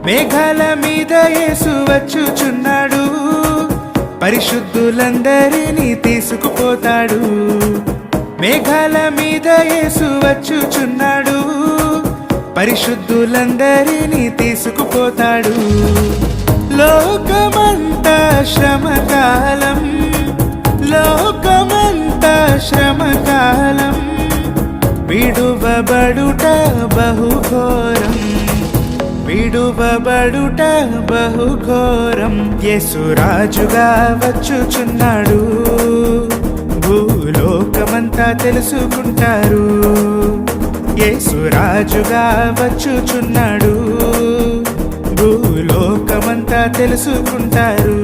మేఘాల మీద యేసు వచ్చుచున్నాడు, పరిశుద్ధులందరినీ తీసుకుపోతాడు. మేఘాల మీద యేసు వచ్చుచున్నాడు, పరిశుద్ధులందరినీ తీసుకుపోతాడు. లోకమంతా శ్రమకాలం, లోకమంతా శ్రమకాలం, విడువబడుట బహుఘోరం, విడువబడుట బహుఘోరం. యేసురాజుగా వచ్చుచున్నాడు, భూలోకమంతా తెలుసుకుంటారు. యేసురాజుగా వచ్చుచున్నాడు, భూలోకమంతా తెలుసుకుంటారు.